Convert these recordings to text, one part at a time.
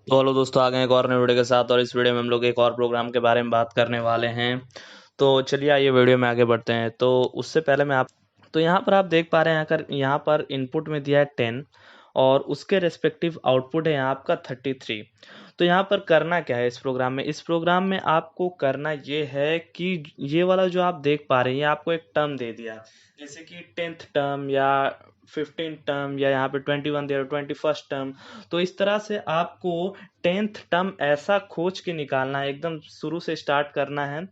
तो हेलो दोस्तों, आ गए एक और नए वीडियो के साथ। और इस वीडियो में हम लोग एक और प्रोग्राम के बारे में बात करने वाले हैं। तो चलिए आइए वीडियो में आगे बढ़ते हैं। तो उससे पहले मैं आप तो यहाँ पर आप देख पा रहे हैं, अगर यहाँ पर इनपुट में दिया है 10 और उसके रेस्पेक्टिव आउटपुट है यहाँ आपका 33। तो यहाँ पर करना क्या है इस प्रोग्राम में आपको करना ये है कि ये वाला जो आप देख पा रहे हैं, ये आपको एक टर्म दे दिया, जैसे कि 10th टर्म या 15 टर्म या यहाँ पे 21 दे रहा 21st टर्म। तो इस तरह से आपको 10th टर्म ऐसा खोज के निकालना है, एकदम शुरू से स्टार्ट करना है।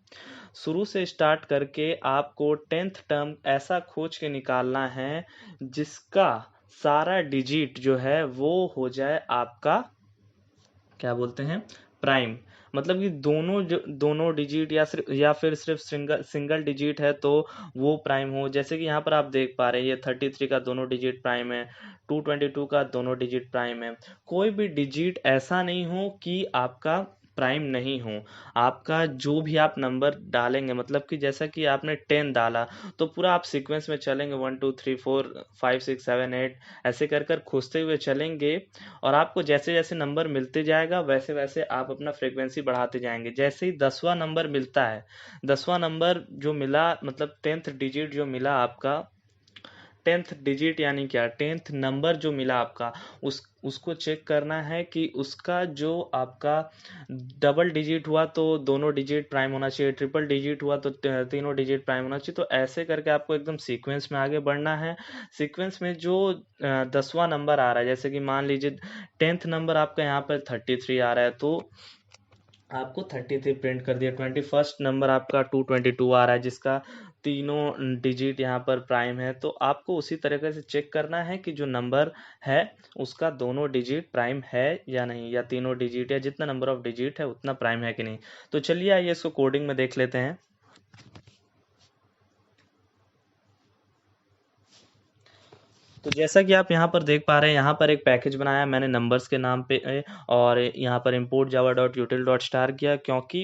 शुरू से स्टार्ट करके आपको 10th टर्म ऐसा खोज के निकालना है जिसका सारा डिजिट जो है वो हो जाए आपका, क्या बोलते हैं, प्राइम। मतलब कि दोनों डिजिट या फिर सिर्फ सिंगल सिंगल डिजिट है तो वो प्राइम हो। जैसे कि यहाँ पर आप देख पा रहे हैं, ये 33 का दोनों डिजिट प्राइम है, 222 का दोनों डिजिट प्राइम है। कोई भी डिजिट ऐसा नहीं हो कि आपका प्राइम नहीं हो। आपका जो भी आप नंबर डालेंगे, मतलब कि जैसा कि आपने 10 डाला, तो पूरा आप सीक्वेंस में चलेंगे, 1 2 3 4 5 6 7 8 ऐसे कर कर खोजते हुए चलेंगे। और आपको जैसे जैसे नंबर मिलते जाएगा वैसे वैसे आप अपना फ्रीक्वेंसी बढ़ाते जाएंगे। जैसे ही 10वां नंबर मिलता है, 10वां नंबर जो मिला, मतलब 10th डिजिट जो मिला आपका, 10th डिजिट यानी क्या, 10th नंबर जो मिला आपका, उसको चेक करना है कि उसका जो आपका डबल डिजिट हुआ तो दोनों डिजिट प्राइम होना चाहिए, ट्रिपल डिजिट हुआ तो तीनों डिजिट प्राइम होना चाहिए। तो ऐसे करके आपको एकदम सीक्वेंस में आगे बढ़ना है। सीक्वेंस में जो 10वां नंबर आ रहा है, जैसे कि मान लीजिए 10th नंबर आपका यहाँ पर 33 आ रहा है, तो आपको 33 प्रिंट कर दिया। 21st नंबर आपका 222 आ रहा है, जिसका तीनों डिजिट यहाँ पर प्राइम है। तो आपको उसी तरीके से चेक करना है कि जो नंबर है उसका दोनों डिजिट प्राइम है या नहीं, या तीनों डिजिट या जितना नंबर ऑफ डिजिट है उतना प्राइम है कि नहीं। तो चलिए आइए इसको कोडिंग में देख लेते हैं। तो जैसा कि आप यहाँ पर देख पा रहे हैं, यहाँ पर एक पैकेज बनाया मैंने नंबर्स के नाम पे और यहाँ पर import java dot यूटिल dot star किया, क्योंकि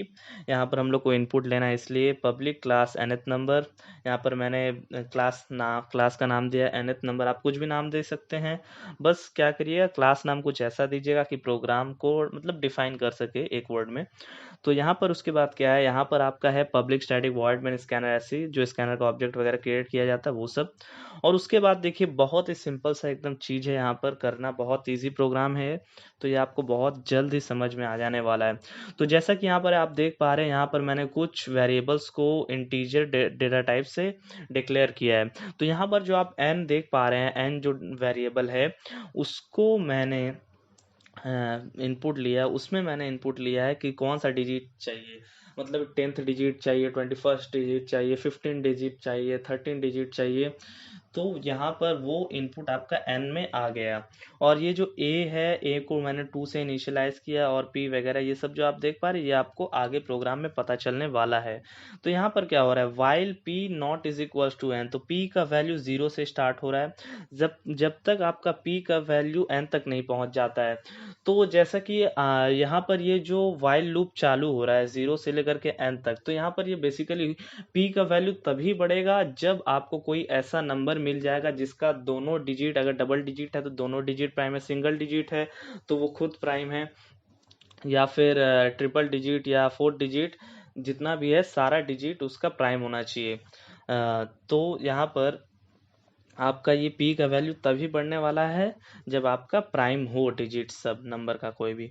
यहाँ पर हम लोग को इनपुट लेना है, इसलिए पब्लिक क्लास nth नंबर। यहाँ पर मैंने क्लास का नाम दिया nth नंबर। आप कुछ भी नाम दे सकते हैं, बस क्या करिएगा, क्लास नाम कुछ ऐसा दीजिएगा कि प्रोग्राम को मतलब डिफाइन कर सके एक वर्ड में। तो यहाँ पर उसके बाद क्या है, यहाँ पर आपका है public static void main scanner, ऐसी जो स्कैनर का ऑब्जेक्ट वगैरह क्रिएट किया जाता है वो सब। और उसके बाद देखिए, बहुत ही सिंपल सा एकदम चीज़ है, यहाँ पर करना बहुत इजी प्रोग्राम है। तो ये आपको बहुत जल्द ही समझ में आ जाने वाला है। तो जैसा कि यहाँ पर आप देख पा रहे हैं, यहाँ पर मैंने कुछ वेरिएबल्स को इंटीजर डेटा टाइप से डिक्लेयर किया है। तो यहाँ पर जो आप n देख पा रहे हैं, n जो वेरिएबल है उसको मैंने इनपुट लिया, उसमें मैंने इनपुट लिया है कि कौन सा डिजिट चाहिए। मतलब 10th डिजिट चाहिए, 21st डिजिट चाहिए, 15 डिजिट चाहिए, 13 डिजिट चाहिए। तो यहाँ पर वो इनपुट आपका n में आ गया। और ये जो a है, a को मैंने 2 से इनिशियलाइज किया, और p वगैरह ये सब जो आप देख पा रहे हैं, ये आपको आगे प्रोग्राम में पता चलने वाला है। तो यहाँ पर क्या हो रहा है, while p not is equals to n, तो p का वैल्यू 0 से स्टार्ट हो रहा है। जब जब तक आपका p का वैल्यू n तक नहीं पहुंच जाता है। तो जैसा कि यहाँ पर ये जो while लूप चालू हो रहा है 0 से लेकर के n तक, तो यहाँ पर ये बेसिकली p का वैल्यू तभी बढ़ेगा जब आपको कोई ऐसा नंबर मिल जाएगा जिसका दोनों डिजिट, अगर डबल डिजिट है तो दोनों डिजिट प्राइम है, सिंगल डिजिट है तो वो खुद प्राइम है, या फिर ट्रिपल डिजिट या फोर्थ डिजिट, जितना भी है सारा डिजिट उसका प्राइम होना चाहिए। तो यहाँ पर आपका ये p का वैल्यू तभी बढ़ने वाला है जब आपका प्राइम हो डिजिट सब नंबर का कोई भी।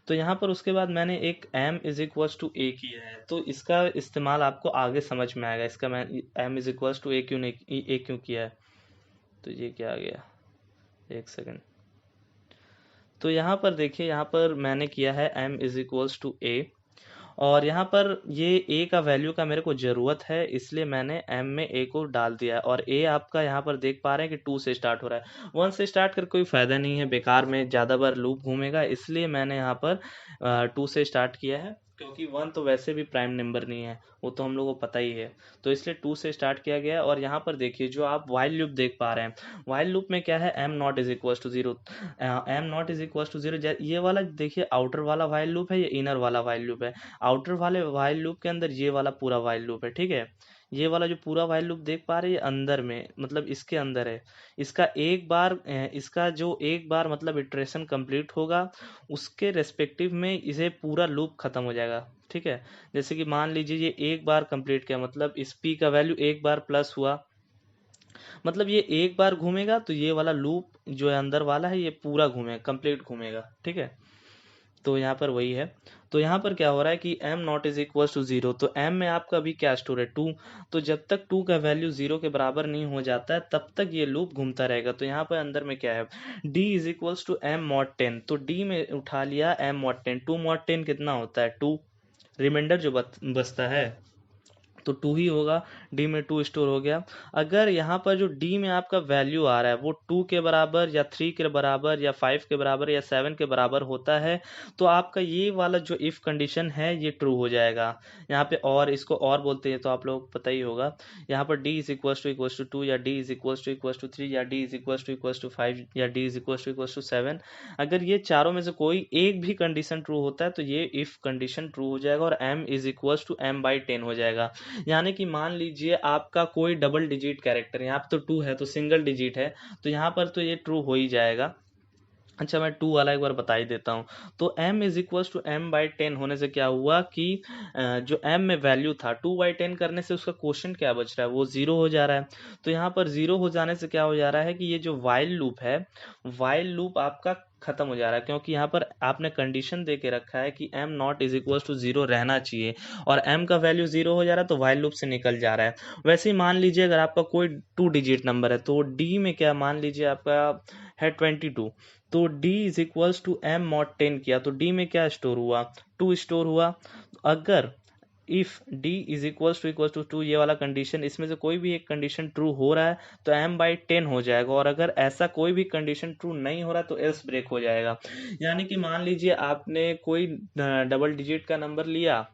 तो यहाँ पर उसके बाद मैंने एक m is equals to a किया है, तो इसका इस्तेमाल आपको आगे समझ में आएगा। इसका मैं m is equals to a क्यों नहीं, a क्यों किया है। तो ये क्या आ गया, एक सेकंड। तो यहाँ पर देखिए, यहाँ पर मैंने किया है m is equals to a, और यहाँ पर ये a का वैल्यू का मेरे को ज़रूरत है, इसलिए मैंने m में a को डाल दिया है। और a आपका यहाँ पर देख पा रहे हैं कि 2 से स्टार्ट हो रहा है। 1 से स्टार्ट कर कोई फ़ायदा नहीं है, बेकार में ज़्यादा बार लूप घूमेगा, इसलिए मैंने यहाँ पर 2 से स्टार्ट किया है, क्योंकि 1 तो वैसे भी प्राइम नंबर नहीं है, वो तो हम लोग को पता ही है। तो इसलिए 2 से स्टार्ट किया गया है। और यहाँ पर देखिए, जो आप वाइल लूप देख पा रहे हैं, वाइल लूप में क्या है, m not is equal to zero. M not is equal to zero, ये वाला देखिए आउटर वाला वाइल लूप है, ये इनर वाला वाइल लूप है। आउटर वाले वाइल लूप के अंदर ये वाला पूरा वाइल लूप है, ठीक है। ये वाला जो पूरा वाइल लूप देख पा रहे हैं, ये अंदर में मतलब इसके अंदर है। इसका जो एक बार मतलब इटरेशन कंप्लीट होगा, उसके रेस्पेक्टिव में इसे पूरा लूप खत्म हो जाएगा। ठीक है, जैसे कि मान लीजिए ये एक बार कंप्लीट किया, मतलब इस p का वैल्यू एक बार प्लस हुआ, मतलब ये एक बार घूमेगा तो ये वाला लूप जो है अंदर वाला है, ये पूरा घूमेगा, कंप्लीट घूमेगा। ठीक है, तो यहाँ पर वही है। तो यहाँ पर क्या हो रहा है कि m not is equal to 0, तो m में आपका अभी क्या स्टोर है 2, तो जब तक 2 का वैल्यू 0 के बराबर नहीं हो जाता है तब तक ये लूप घूमता रहेगा। तो यहाँ पर अंदर में क्या है, d is equal to m mod 10, तो d में उठा लिया m मॉड 10, 2 मॉड 10 कितना होता है 2, रिमाइंडर जो बचता है तो 2 ही होगा, d में 2 स्टोर हो गया। अगर यहाँ पर जो d में आपका वैल्यू आ रहा है वो 2 के बराबर या 3 के बराबर या 5 के बराबर या 7 के बराबर होता है, तो आपका ये वाला जो इफ कंडीशन है ये ट्रू हो जाएगा। यहाँ पे और इसको और बोलते हैं तो आप लोग पता ही होगा। यहाँ पर d इज इक्वल टू 2 या d इज इक्वल टू 3 या d इज इक्वल टू 5 या d इज इक्वल टू 7, अगर ये चारों में से कोई एक भी कंडीशन ट्रू होता है तो ये इफ कंडीशन ट्रू हो जाएगा और m is equal to m/10 हो जाएगा। यानी कि मान लीजिए आपका कोई डबल डिजिट कैरेक्टर, यहाँ पे तो 2 है तो सिंगल डिजिट है, तो यहाँ पर तो ये ट्रू हो ही जाएगा। अच्छा, मैं 2 वाला एक बार बता ही देता हूँ। तो m is equal to m/10 होने से क्या हुआ कि जो m में वैल्यू था 2/10 करने से उसका क्वोशिएंट क्या बच रहा है, वो 0 हो जा रहा है। तो यहाँ पर 0 हो जाने से क्या हो जा रहा है कि ये जो वाइल लूप है, वाइल लूप आपका खत्म हो जा रहा है, क्योंकि यहाँ पर आपने कंडीशन दे के रखा है कि m not is equal to 0 रहना चाहिए, और m का वैल्यू 0 हो जा रहा है तो वाइल लूप से निकल जा रहा है। वैसे ही मान लीजिए अगर आपका कोई 2 डिजिट नंबर है तो d में क्या, मान लीजिए आपका है 22, तो d is equals to m mod 10 किया तो d में क्या स्टोर हुआ, 2 स्टोर हुआ। अगर if d is equals to 2 ये वाला कंडीशन, इसमें से कोई भी एक कंडीशन ट्रू हो रहा है तो m/10 हो जाएगा, और अगर ऐसा कोई भी कंडीशन ट्रू नहीं हो रहा तो एल्स ब्रेक हो जाएगा। यानी कि मान लीजिए आपने कोई डबल डिजिट का नंबर लिया,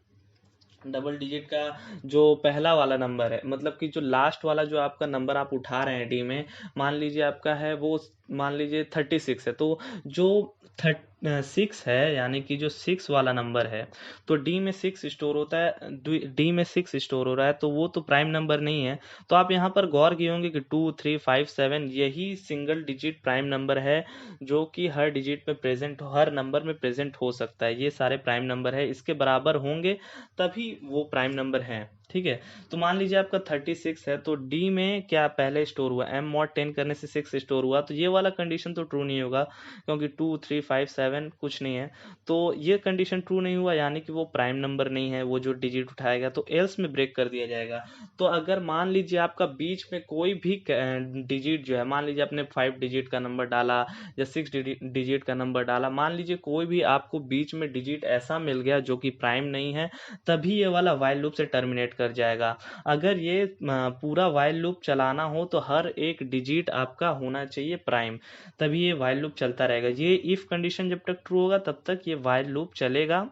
डबल डिजिट का जो पहला वाला नंबर है, मतलब कि जो लास्ट वाला जो आपका नंबर आप उठा रहे हैं डी में, मान लीजिए आपका है वो, मान लीजिए 36 है, तो जो 6 है यानी कि जो 6 वाला नंबर है, तो डी में 6 स्टोर होता है, डी में 6 स्टोर हो रहा है, तो वो तो प्राइम नंबर नहीं है। तो आप यहाँ पर गौर किए होंगे कि 2 3 5 7 यही सिंगल डिजिट प्राइम नंबर है, जो कि हर डिजिट में प्रेजेंट, हर नंबर में प्रेजेंट हो सकता है। ये सारे प्राइम नंबर है, इसके बराबर होंगे तभी वो प्राइम नंबर है। ठीक है, तो मान लीजिए आपका 36 है तो डी में क्या पहले स्टोर हुआ, m मॉड 10 करने से 6 स्टोर हुआ, तो ये वाला कंडीशन तो ट्रू नहीं होगा, क्योंकि 2 3 5 7 कुछ नहीं है, तो ये कंडीशन ट्रू नहीं हुआ, यानी कि वो प्राइम नंबर नहीं है, वो जो डिजिट उठाएगा, तो एल्स में ब्रेक कर दिया जाएगा। तो अगर मान लीजिए आपका बीच में कोई भी डिजिट जो है, मान लीजिए आपने 5 डिजिट का नंबर डाला या 6 डिजिट का नंबर डाला, मान लीजिए कोई भी आपको बीच में डिजिट ऐसा मिल गया जो कि प्राइम नहीं है, तभी ये वाला वाइल लूप से टर्मिनेट कर जाएगा। अगर ये पूरा वाइल लूप चलाना हो तो हर एक डिजिट आपका होना चाहिए प्राइम, तभी ये वाइल लूप चलता रहेगा। ये इफ कंडीशन जब तक ट्रू होगा तब तक ये वाइल लूप चलेगा।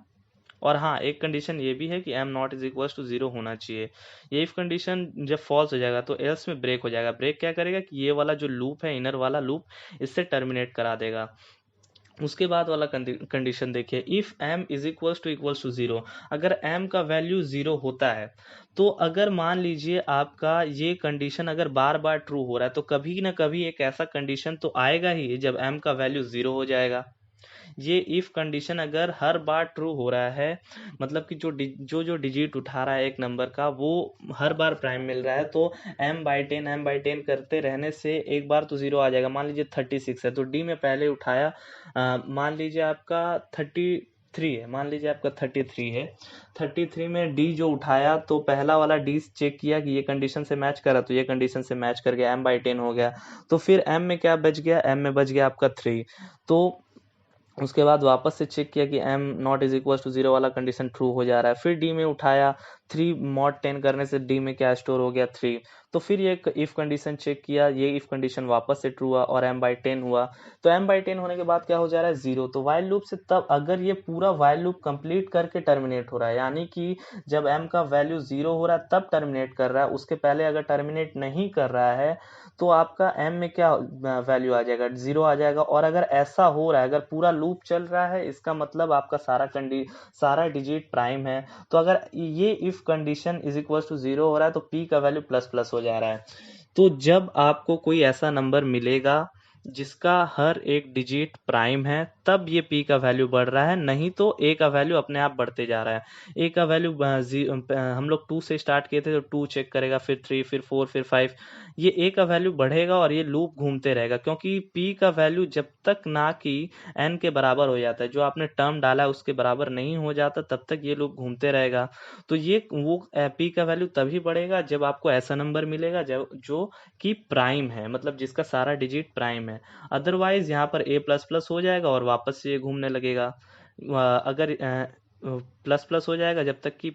और हाँ, एक कंडीशन ये भी है कि m not is equal to 0 होना चाहिए। ये इफ कंडीशन जब फॉल्स हो जाएगा तो एल्स में ब्रेक हो जाएगा। ब्रेक क्या करेगा कि ये वाला जो लूप है, इनर वाला लूप, इससे टर्मिनेट करा देगा। उसके बाद वाला कंडीशन देखिए, if m is equals to 0, अगर m का वैल्यू 0 होता है, तो अगर मान लीजिए आपका ये कंडीशन अगर बार बार ट्रू हो रहा है तो कभी ना कभी एक ऐसा कंडीशन तो आएगा ही जब m का वैल्यू 0 हो जाएगा। ये इफ कंडीशन अगर हर बार ट्रू हो रहा है, मतलब कि जो डिजिट उठा रहा है एक नंबर का वो हर बार प्राइम मिल रहा है, तो m/10 करते रहने से एक बार तो 0 आ जाएगा। मान लीजिए 36 है तो डी में पहले उठाया, मान लीजिए आपका 33 है, मान लीजिए आपका 33 है, 33 में डी जो उठाया तो पहला वाला डी चेक किया कि ये कंडीशन से मैच करा, तो ये कंडीशन से मैच कर गया, m/10 हो गया। तो फिर m में क्या बच गया, m में बच गया आपका 3। तो उसके बाद वापस से चेक किया कि m not is equal to 0 वाला कंडीशन ट्रू हो जा रहा है, फिर d में उठाया, 3 मॉड 10 करने से d में क्या स्टोर हो गया 3। तो फिर ये इफ कंडीशन चेक किया, ये इफ कंडीशन वापस से ट्रू हुआ और m/10 हुआ। तो m/10 होने के बाद क्या हो जा रहा है 0। तो वाइल लूप से तब अगर ये पूरा वाइल लूप कंप्लीट करके टर्मिनेट हो रहा है, यानी कि जब m का वैल्यू 0 हो रहा है तब टर्मिनेट कर रहा है, उसके पहले अगर टर्मिनेट नहीं कर रहा है तो आपका m में क्या वैल्यू आ जाएगा, 0 आ जाएगा। और अगर ऐसा हो रहा है, अगर पूरा लूप चल रहा है, इसका मतलब आपका सारा डिजिट प्राइम है। तो अगर ये if if condition is equal to 0 हो रहा है तो p का वैल्यू प्लस प्लस हो जा रहा है। तो जब आपको कोई ऐसा नंबर मिलेगा जिसका हर एक डिजिट प्राइम है तब ये p का वैल्यू बढ़ रहा है, नहीं तो a का वैल्यू अपने आप बढ़ते जा रहा है। a का वैल्यू हम लोग 2 से स्टार्ट किए थे तो 2 चेक करेगा, फिर 3, फिर 4, फिर 5, ये a का वैल्यू बढ़ेगा और ये लूप घूमते रहेगा, क्योंकि p का वैल्यू जब तक ना कि n के बराबर हो जाता है, जो आपने टर्म डाला है उसके बराबर नहीं हो जाता, तब तक ये लूप घूमते रहेगा। तो ये वो p का वैल्यू तभी बढ़ेगा जब आपको ऐसा नंबर मिलेगा जो कि प्राइम है, मतलब जिसका सारा डिजिट प्राइम है। अदरवाइज यहाँ पर a प्लस प्लस हो जाएगा और वापस से ये घूमने लगेगा। अगर प्लस प्लस हो जाएगा जब तक कि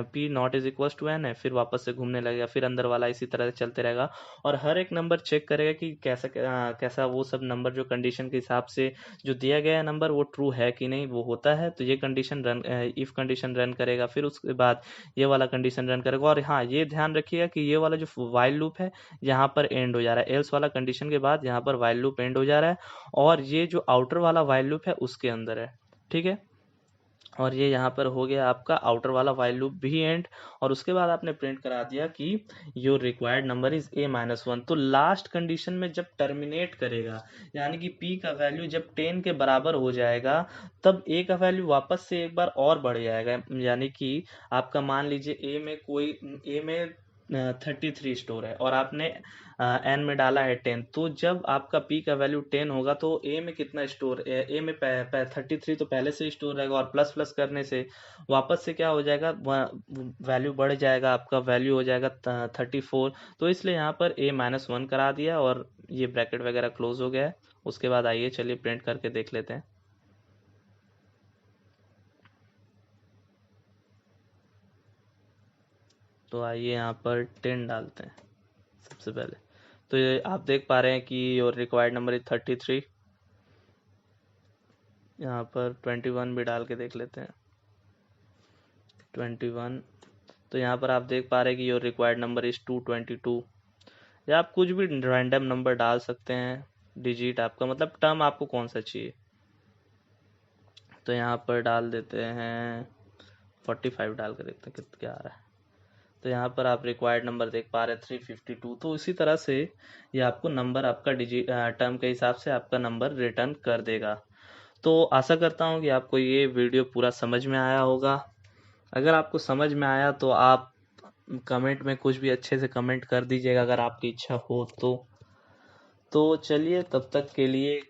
p not is equal to n है, फिर वापस से घूमने लगेगा, फिर अंदर वाला इसी तरह से चलते रहेगा। और हर एक नंबर चेक करेगा कि कैसा वो सब नंबर जो कंडीशन के हिसाब से जो दिया गया है नंबर वो ट्रू है कि नहीं, वो होता है तो ये condition run if condition run करेगा, फिर उसके बाद ये वाला कंडीशन रन करेगा। और हाँ, ये ध्यान रखिएगा कि ये वाला जो वाइल लूप है यहाँ पर एंड हो जा रहा है, एल्स वाला कंडीशन के बाद यहाँ पर वाइल लूप एंड हो जा रहा है, और ये जो आउटर वाला वाइल लूप है उसके अंदर है। ठीक है, और ये यहाँ पर हो गया आपका आउटर वाला वाइल लूप भी एंड। और उसके बाद आपने प्रिंट करा दिया कि your required number is a-1। तो लास्ट कंडीशन में जब टर्मिनेट करेगा, यानी कि p का वैल्यू जब 10 के बराबर हो जाएगा, तब a का वैल्यू वापस से एक बार और बढ़ जाएगा। यानी कि आपका मान लीजिए a में 33 स्टोर है और आपने n में डाला है 10, तो जब आपका p का वैल्यू 10 होगा तो a में कितना स्टोर, a में 33 तो पहले से स्टोर रहेगा, और प्लस प्लस करने से वापस से क्या हो जाएगा, वैल्यू बढ़ जाएगा, आपका वैल्यू हो जाएगा 34। तो इसलिए यहाँ पर a-1 करा दिया और ये ब्रैकेट वगैरह क्लोज हो गया है। उसके बाद आइए चलिए प्रिंट करके देख लेते हैं। तो आइए यहाँ पर 10 डालते हैं सबसे पहले। तो ये आप देख पा रहे हैं कि योर रिक्वायर्ड नंबर इज 33। यहाँ पर 21 भी डाल के देख लेते हैं, 21। तो यहाँ पर आप देख पा रहे हैं कि योर रिक्वायर्ड नंबर इज 222। या आप कुछ भी रैंडम नंबर डाल सकते हैं, डिजिट आपका मतलब टर्म आपको कौन सा चाहिए। तो यहाँ पर डाल देते हैं 45, डाल के देखते हैं कितना क्या आ रहा है। तो यहाँ पर आप रिक्वायर्ड नंबर देख पा रहे हैं 352। तो इसी तरह से ये आपको नंबर आपका डिजिट टर्म के हिसाब से आपका नंबर रिटर्न कर देगा। तो आशा करता हूँ कि आपको ये वीडियो पूरा समझ में आया होगा। अगर आपको समझ में आया तो आप कमेंट में कुछ भी अच्छे से कमेंट कर दीजिएगा, अगर आपकी इच्छा हो तो चलिए तब तक के लिए